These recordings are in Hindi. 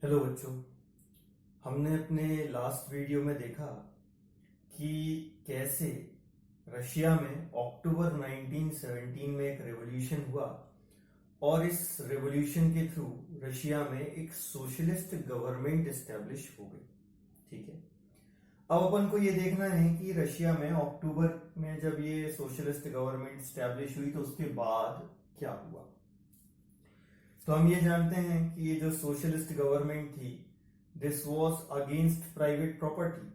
हेलो बच्चों। हमने अपने लास्ट वीडियो में देखा कि कैसे रशिया में अक्टूबर 1917 में एक रेवोल्यूशन हुआ और इस रेवोल्यूशन के थ्रू रशिया में एक सोशलिस्ट गवर्नमेंट एस्टेब्लिश हो गई। ठीक है, अब अपन को ये देखना है कि रशिया में अक्टूबर में जब ये सोशलिस्ट गवर्नमेंट एस्टेब्लिश हुई तो उसके बाद क्या हुआ। तो हम ये जानते हैं कि ये जो सोशलिस्ट गवर्नमेंट थी, this was against private property,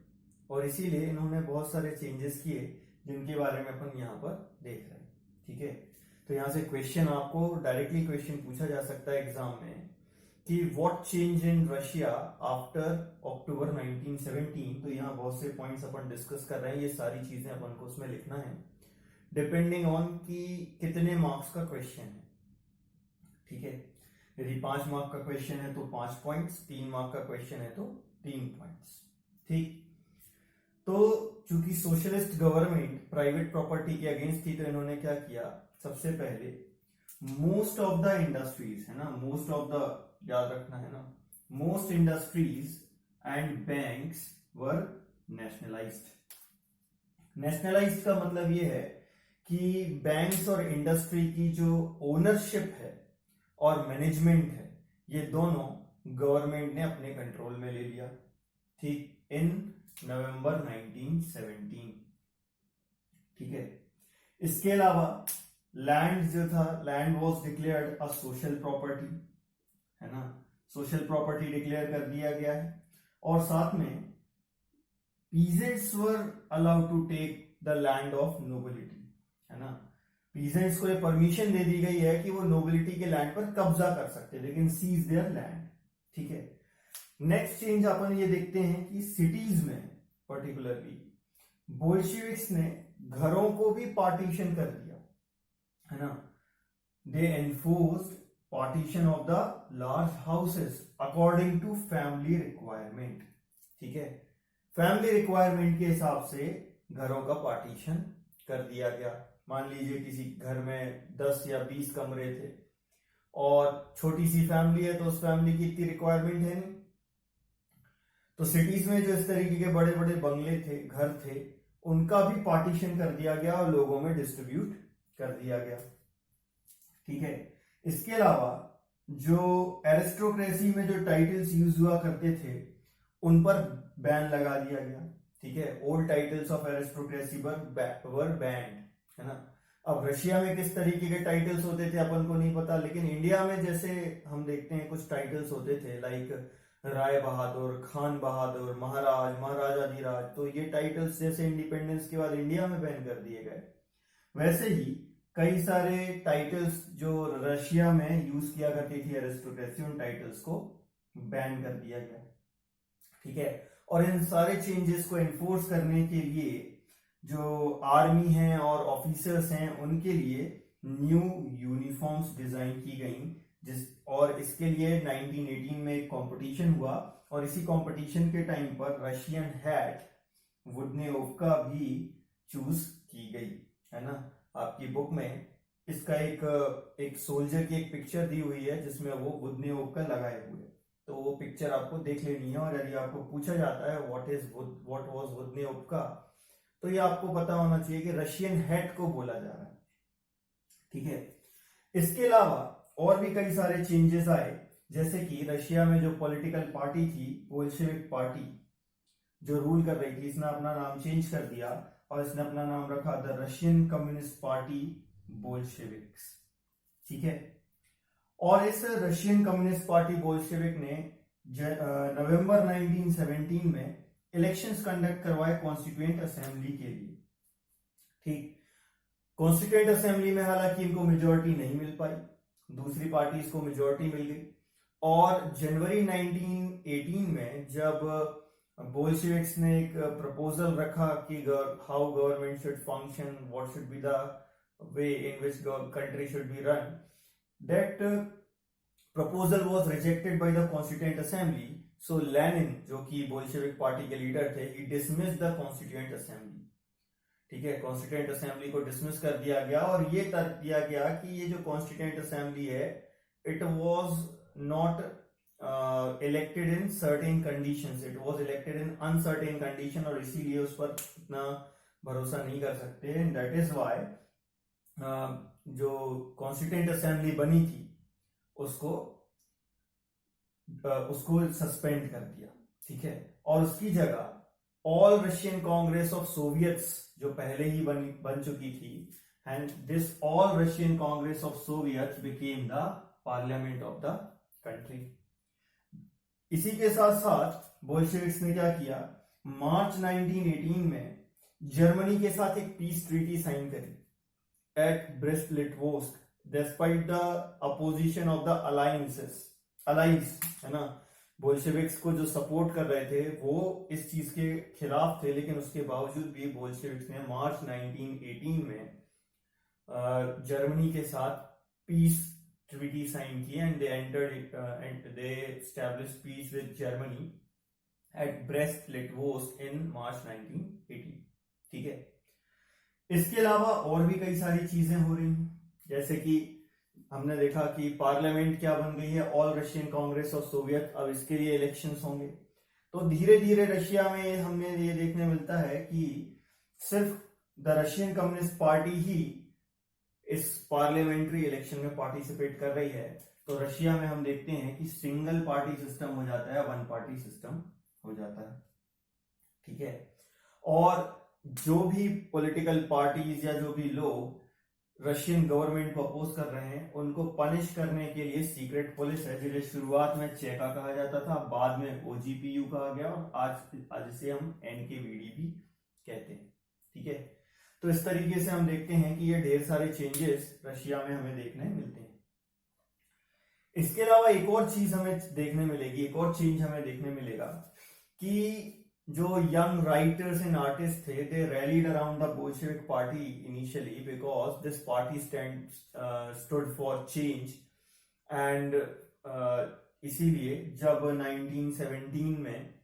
और इसीलिए इन्होंने बहुत सारे चेंजेस किए जिनके बारे में अपन यहाँ पर देख रहे हैं। ठीक है, तो यहाँ से क्वेश्चन आपको डायरेक्टली क्वेश्चन पूछा जा सकता है एग्जाम में कि what change in Russia after October 1917। तो यहाँ बहुत से पॉइंट्स अपन डिस्कस कर रहे हैं, ये सारी चीजें अपन को उसमें लिखना है डिपेंडिंग ऑन कि कितने मार्क्स का क्वेश्चन है। ठीक है, यदि 5 मार्क का क्वेश्चन है तो 5 पॉइंट्स, 3 मार्क का क्वेश्चन है तो 3 पॉइंट्स। ठीक, तो चूंकि सोशलिस्ट गवर्नमेंट प्राइवेट प्रॉपर्टी के अगेंस्ट थी तो इन्होंने क्या किया, सबसे पहले मोस्ट ऑफ द इंडस्ट्रीज, है ना, मोस्ट ऑफ द, याद रखना है ना, most industries and banks were nationalised. Nationalised का मतलब ये है कि बैंक्स और इंडस्ट्री की जो ओनरशिप है और मैनेजमेंट है, ये दोनों गवर्नमेंट ने अपने कंट्रोल में ले लिया। ठीक, इन नवंबर 1917। ठीक है, इसके अलावा लैंड जो था, land was declared a social property, है ना, सोशल प्रॉपर्टी डिक्लेयर कर दिया गया है। और साथ में peasants were allowed to take the land of nobility, है ना, पीजेंट्स को ये परमिशन दे दी गई है कि वो नोबिलिटी के लैंड पर कब्जा कर सकते हैं, लेकिन सीज देयर लैंड। ठीक है, नेक्स्ट चेंज अपन ये देखते हैं कि सिटीज में पर्टिकुलरली बोल्शेविक्स ने घरों को भी पार्टीशन कर दिया, है ना, they enforced partition of the large houses according to family requirement. ठीक है, फैमिली रिक्वायरमेंट के हिसाब से घरों का पार्टीशन कर दिया गया। मान लीजिए किसी घर में 10 या 20 कमरे थे और छोटी सी फैमिली है तो उस फैमिली की इतनी रिक्वायरमेंट है नहीं, तो सिटीज में जो इस तरीके के बड़े बड़े बंगले थे, घर थे, उनका भी पार्टीशन कर दिया गया और लोगों में डिस्ट्रीब्यूट कर दिया गया। ठीक है, इसके अलावा जो एरिस्टोक्रेसी में जो टाइटल्स यूज हुआ करते थे उन पर बैन लगा दिया गया। ठीक है, old titles of aristocracy were band, है ना। अब रशिया में किस तरीके के टाइटल्स होते थे अपन को नहीं पता, लेकिन इंडिया में जैसे हम देखते हैं कुछ टाइटल्स होते थे लाइक राय बहादुर, खान बहादुर, महाराज, महाराजाधिराज, तो ये टाइटल्स जैसे इंडिपेंडेंस के बाद इंडिया में बैन कर दिए गए, वैसे ही कई सारे टाइटल्स जो रशिया में यूज किया करती थी एरिस्टोक्रेसी, उन टाइटल्स को बैन कर दिया गया। ठीक है, और इन सारे चेंजेस को एनफोर्स करने के लिए जो आर्मी है और ऑफिसर्स हैं उनके लिए न्यू यूनिफॉर्म्स डिजाइन की गई, और इसके लिए 1918 में एक कंपटीशन हुआ और इसी कंपटीशन के टाइम पर रशियन हैट वुडनेवका भी चूज की गई, है ना। आपकी बुक में इसका एक सोल्जर की एक पिक्चर दी हुई है जिसमें वो वुडनेवका लगाए हुए, तो वो पिक्चर आपको देख लेनी है। और यदि आपको पूछा जाता है व्हाट वाज वुडनेवका, तो ये आपको पता होना चाहिए कि रशियन हेड को बोला जा रहा है। ठीक है, इसके अलावा और भी कई सारे चेंजेस आए, जैसे कि रशिया में जो पॉलिटिकल पार्टी थी, बोल्शेविक पार्टी जो रूल कर रही थी, इसने अपना नाम चेंज कर दिया और इसने अपना नाम रखा the Russian communist party Bolsheviks. ठीक है, और इस रशियन कम्युनिस्ट पार्टी बोल्शेविक ने नवंबर 1917 में इलेक्शंस कंडक्ट करवाए कॉन्स्टिट्यूएंट असेंबली के लिए। ठीक, कॉन्स्टिट्यूएंट असेंबली में हालांकि इनको मेजोरिटी नहीं मिल पाई, दूसरी पार्टीज को मेजोरिटी मिल गई, और जनवरी 1918 में जब बोल्शेविक्स ने एक प्रपोजल रखा कि how government should function, what should be the way in which country should be run, that proposal was rejected by the constituent assembly. So Lenin, जो कि बोल्शेविक पार्टी के लीडर थे, ही डिसमिस्ड द कॉन्स्टिट्यूएंट असेंबली। ठीक है, कॉन्स्टिट्यूएंट असेंबली को डिसमिस कर दिया गया और ये तर्क दिया गया कि ये जो कॉन्स्टिट्यूएंट असेंबली है, it was not elected in certain conditions, it was elected in uncertain condition, और इसीलिए उस पर इतना भरोसा नहीं कर सकते। एंड दैट इज व्हाई जो कॉन्स्टिट्यूंट असेंबली बनी थी उसको सस्पेंड कर दिया, ठीक है। और उसकी जगह all Russian Congress of Soviets जो पहले ही बन चुकी थी, and this all Russian Congress of Soviets became the parliament of the country. इसी के साथ साथ बोल्शेविक्स ने क्या किया, मार्च 1918 में जर्मनी के साथ एक पीस ट्रीटी साइन करी at Brest Litovsk, despite the opposition of the alliance, है ना। बोल्शेविक्स को जो सपोर्ट कर रहे थे वो इस चीज के खिलाफ थे, लेकिन उसके बावजूद भी बोल्शेविक्स ने मार्च 1918 में जर्मनी के साथ पीस ट्रीटी साइन की, and they entered and they established peace with Germany at Brest Litovsk in March 1918, ठीक है। इसके अलावा और भी कई सारी चीजें हो रही हैं, जैसे कि हमने देखा कि पार्लियामेंट क्या बन गई है, all Russian Congress of Soviet, अब इसके लिए इलेक्शंस होंगे। तो धीरे धीरे रशिया में हमें ये देखने मिलता है कि सिर्फ द रशियन कम्युनिस्ट पार्टी ही इस पार्लियामेंट्री इलेक्शन में पार्टिसिपेट कर रही है। तो रशिया में हम देखते हैं कि सिंगल पार्टी सिस्टम हो जाता है, वन पार्टी सिस्टम हो जाता है, ठीक है। और जो भी पॉलिटिकल पार्टीज या जो भी लोग रशियन गवर्नमेंट को अपोज कर रहे हैं उनको पनिश करने के लिए सीक्रेट पुलिस है, जिसे शुरुआत में चेका कहा जाता था, बाद में ओजीपीयू कहा गया, और आज इसे हम एनकेवीडी भी कहते हैं, ठीक है। तो इस तरीके से हम देखते हैं कि ये ढेर सारे चेंजेस रशिया में हमें देखने मिलते हैं। इसके अलावा एक और चीज हमें देखने मिलेगी, एक और चेंज हमें देखने मिलेगा कि जो यंग राइटर्स एंड आर्टिस्ट थे, they rallied around the Bolshevik party initially because this party stood for change, and इसीलिए जब 1917 में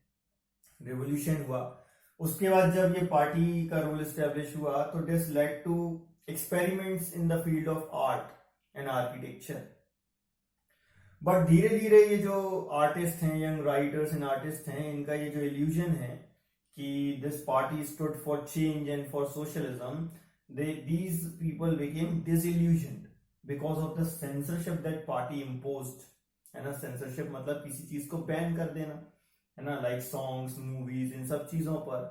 रिवॉल्यूशन हुआ, उसके बाद जब ये पार्टी का रूल एस्टेब्लिश हुआ, तो this led to experiments in the field of art and architecture. But धीरे धीरे ये जो आर्टिस्ट हैं, यंग राइटर्स एंड आर्टिस्ट हैं, इनका ये जो इल्यूजन है कि this party stood for change and for socialism, these people became disillusioned because of the censorship that party imposed, है ना। censorship मतलब किसी चीज को बैन कर देना, है ना, लाइक सॉन्ग्स, मूवीज, इन सब चीजों पर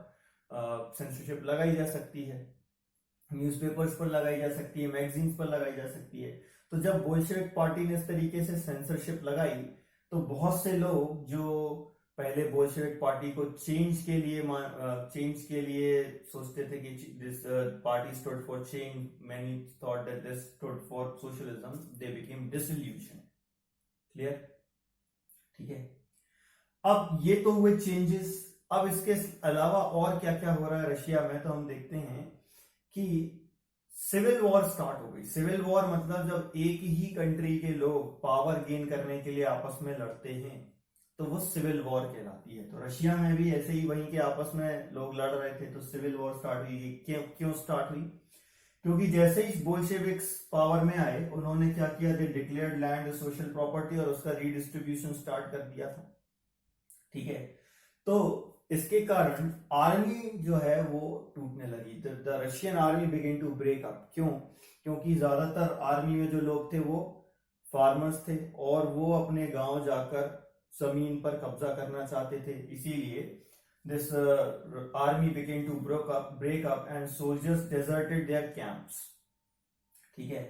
सेंसरशिप लगाई जा सकती है, न्यूज़पेपर्स पर लगाई जा सकती है, मैगजीन्स पर लगाई जा सकती है। तो जब बोल्शेविक पार्टी ने इस तरीके से सेंसरशिप लगाई, तो बहुत से लोग जो पहले बोल्शेविक पार्टी को चेंज के लिए सोचते थे कि this party stood for change, many thought that this stood for socialism, they became disillusion. Clear, ठीक है। अब ये तो हुए चेंजेस। अब इसके अलावा और क्या क्या हो रहा है रशिया में, तो हम देखते हैं कि सिविल वॉर स्टार्ट हो गई। सिविल वॉर मतलब जब एक ही कंट्री के लोग पावर गेन करने के लिए आपस में लड़ते हैं तो वो सिविल वॉर कहलाती है। तो रशिया में भी ऐसे ही वहीं के आपस में लोग लड़ रहे थे, तो सिविल वॉर स्टार्ट हुई। क्यों स्टार्ट हुई? क्योंकि जैसे ही बोल्शेविक्स पावर में आए, उन्होंने क्या किया, दे डिक्लेयर्ड लैंड सोशल प्रॉपर्टी और उसका रीडिस्ट्रीब्यूशन स्टार्ट कर दिया था, ठीक है। तो इसके कारण आर्मी जो है वो टूटने लगी। The Russian army begin to break up. क्यों? क्योंकि ज्यादातर आर्मी में जो लोग थे वो फार्मर्स थे और वो अपने गांव जाकर जमीन पर कब्जा करना चाहते थे। इसीलिए this army begin to break up and soldiers deserted their camps, ठीक है।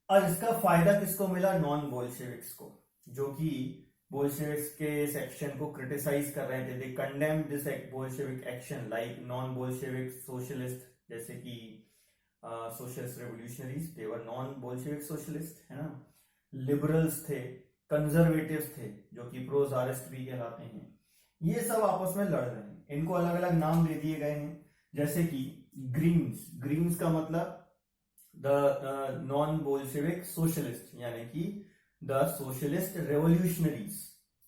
और इसका फायदा किसको मिला? नॉन बोल्शेविक्स को, जो कि बोल्शेविक्स के इस एक्शन को क्रिटिसाइज कर रहे थे। They condemn this Bolshevik action like non Bolshevik socialist, जैसे कि socialist revolutionaries, they were non Bolshevik socialist, है ना। लिबरल्स थे, कंजर्वेटिव्स थे, जो कि प्रो ज़ारिस्ट भी कहलाते हैं। ये सब आपस में लड़ रहे हैं। इनको अलग अलग नाम दे दिए गए हैं, जैसे कि ग्रीन्स का मतलब द नॉन बोल्शेविक सोशलिस्ट, यानी कि द सोशलिस्ट रेवोल्यूशनरीज,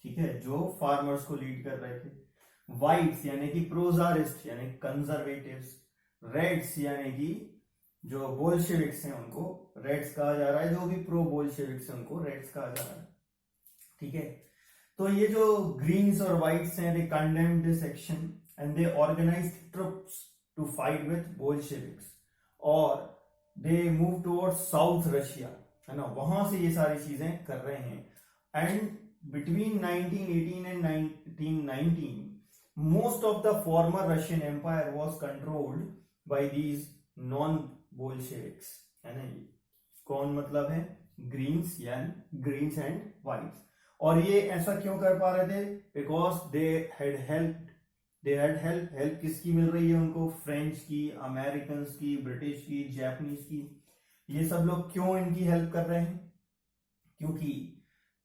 ठीक है, जो फार्मर्स को लीड कर रहे थे। व्हाइट्स यानी कि प्रोजारिस्ट यानी कंजर्वेटिव्स। रेड्स यानी कि जो बोल्शेविक्स हैं उनको रेड्स कहा जा रहा है, जो भी प्रो बोल्शेविक्स हैं उनको रेड्स कहा जा रहा है, ठीक है। तो ये जो ग्रीन्स और व्हाइट्स हैं, they condemned this action and they organised troops to fight with Bolsheviks, और they move towards south Russia, है ना, वहां से ये सारी चीजें कर रहे हैं। And between 1918 and 1919 most of the former Russian Empire was controlled by these non-Bolsheviks, है ना। ये कौन मतलब है? ग्रीन्स, यानी ग्रीन्स एंड व्हाइट्स। और ये ऐसा क्यों कर पा रहे थे? बिकॉज दे हैड हेल्प किसकी मिल रही है उनको? फ्रेंच की, अमेरिकन की, ब्रिटिश की, जापानीज की। ये सब लोग क्यों इनकी हेल्प कर रहे हैं? क्योंकि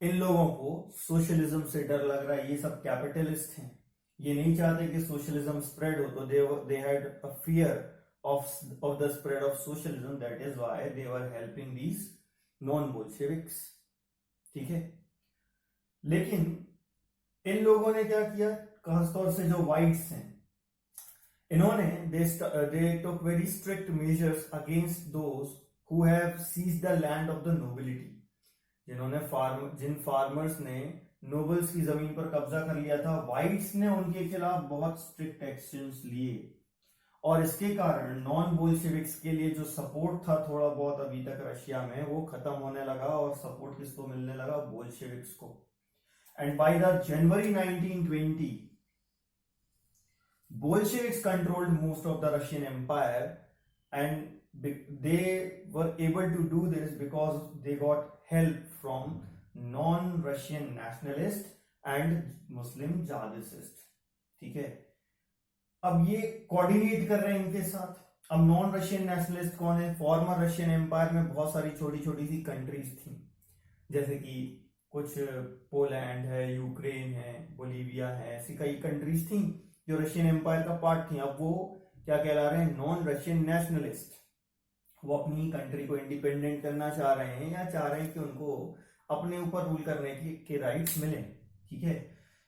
इन लोगों को सोशलिज्म से डर लग रहा है। ये सब कैपिटलिस्ट हैं, ये नहीं चाहते कि सोशलिज्म स्प्रेड हो, तो they had a fear of the spread of socialism, that is why they were helping these non Bolsheviks. ठीक है, लेकिन इन लोगों ने क्या किया? खासतौर से जो व्हाइट्स हैं, इन्होंने they took very strict measures against those who have seized the land of the nobility, जिन फार्मर्स ने नोबल्स की जमीन पर कब्जा कर लिया था, व्हाइट्स ने उनके खिलाफ बहुत स्ट्रिक्ट एक्शंस लिए। और इसके कारण नॉन बोल्शेविक्स के लिए जो सपोर्ट था थोड़ा बहुत अभी तक रशिया में, वो खत्म होने लगा, और सपोर्ट किसको मिलने लगा? बोल्शेविक्स को। And by the January 1920 Bolsheviks controlled most of the Russian Empire, and they were able to do this because they got help from non-Russian nationalist and Muslim jihadist। ठीक है, अब ये कोऑर्डिनेट कर रहे हैं इनके साथ। अब नॉन रशियन नेशनलिस्ट कौन है? फॉर्मर रशियन एम्पायर में बहुत सारी छोटी छोटी सी कंट्रीज थी, जैसे कि कुछ पोलैंड है, यूक्रेन है, बोलीविया है, ऐसी कई कंट्रीज थी जो रशियन एम्पायर का पार्ट थी। अब वो क्या कहला रहे हैं? Non Russian nationalist. वो अपनी कंट्री को इंडिपेंडेंट करना चाह रहे हैं, या चाह रहे हैं कि उनको अपने ऊपर रूल करने के राइट्स मिले। ठीक है,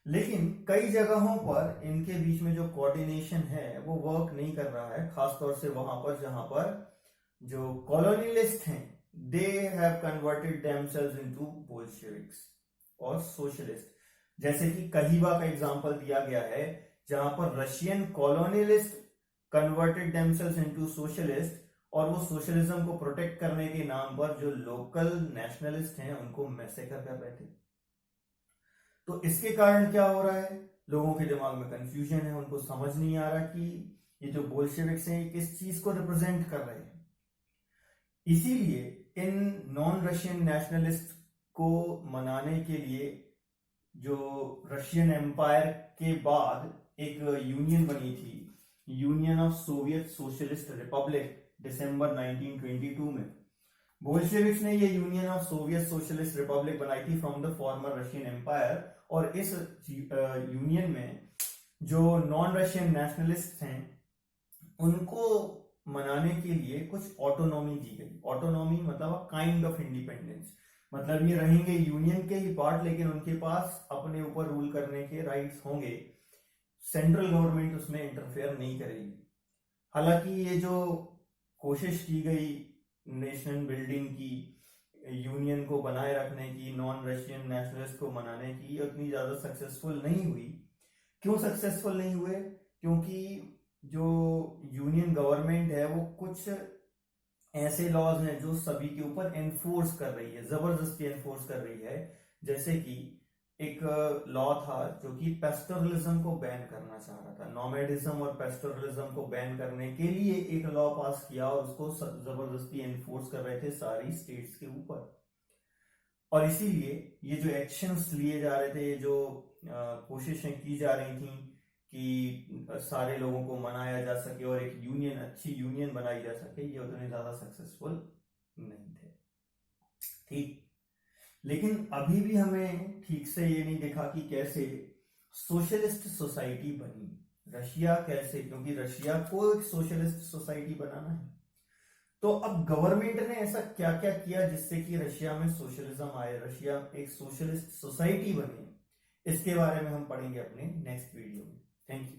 लेकिन कई जगहों पर इनके बीच में जो कोऑर्डिनेशन है वो वर्क नहीं कर रहा है, खासतौर से वहां पर जहां पर जो कॉलोनियलिस्ट हैं, they have converted themselves into Bolsheviks और सोशलिस्ट। जैसे कि कहीबा का एग्जांपल दिया गया है, जहां पर Russian colonialist converted themselves into socialist, और वो सोशलिज्म को प्रोटेक्ट करने के नाम पर जो लोकल नेशनलिस्ट हैं उनको मैसेकर कर रहे थे। तो इसके कारण क्या हो रहा है? लोगों के दिमाग में कंफ्यूजन है, उनको समझ नहीं आ रहा कि ये जो बोल्शेविक्स हैं किस चीज को रिप्रेजेंट कर रहे हैं। इसीलिए इन नॉन रशियन नेशनलिस्ट को मनाने के लिए जो रशियन एम्पायर के बाद एक यूनियन बनी थी, Union of Soviet Socialist Republic, दिसंबर 1922 में बोल्शेविक्स ने ये Union of Soviet Socialist Republic बनाई थी from the former Russian empire. और इस यूनियन में जो नॉन रशियन नेशनलिस्ट हैं उनको मनाने के लिए कुछ ऑटोनॉमी दी गई। ऑटोनॉमी मतलब काइंड ऑफ इंडिपेंडेंस, मतलब ये रहेंगे यूनियन के ही पार्ट, लेकिन उनके पास अपने ऊपर रूल करने के राइट्स होंगे, सेंट्रल गवर्नमेंट उसमें इंटरफेयर नहीं करेगी। हालांकि ये जो कोशिश की गई नेशन बिल्डिंग की, यूनियन को बनाए रखने की, नॉन रशियन नेशनलिस्ट को मनाने की, उतनी ज्यादा सक्सेसफुल नहीं हुई। क्यों सक्सेसफुल नहीं हुए? क्योंकि जो यूनियन गवर्नमेंट है वो कुछ ऐसे लॉज हैं जो सभी के ऊपर एनफोर्स कर रही है, जबरदस्ती एनफोर्स कर रही है। जैसे कि एक लॉ था जो कि पेस्टोरलिज्म को बैन करना चाह रहा था, नोमैडिज्म और पेस्टोरलिज्म को बैन करने के लिए एक लॉ पास किया, और उसको जबरदस्ती एनफोर्स कर रहे थे सारी स्टेट्स के ऊपर। और इसीलिए ये जो एक्शंस लिए जा रहे थे, ये जो कोशिशें की जा रही थी कि सारे लोगों को मनाया जा सके और एक यूनियन, अच्छी यूनियन बनाई जा सके, ये उतने ज्यादा सक्सेसफुल नहीं थे। ठीक, लेकिन अभी भी हमें ठीक से ये नहीं देखा कि कैसे सोशलिस्ट सोसाइटी बनी रशिया, कैसे, क्योंकि रशिया को एक सोशलिस्ट सोसाइटी बनाना है। तो अब गवर्नमेंट ने ऐसा क्या क्या किया जिससे कि रशिया में सोशलिज्म आए, रशिया एक सोशलिस्ट सोसाइटी बने, इसके बारे में हम पढ़ेंगे अपने नेक्स्ट वीडियो में। Thank you.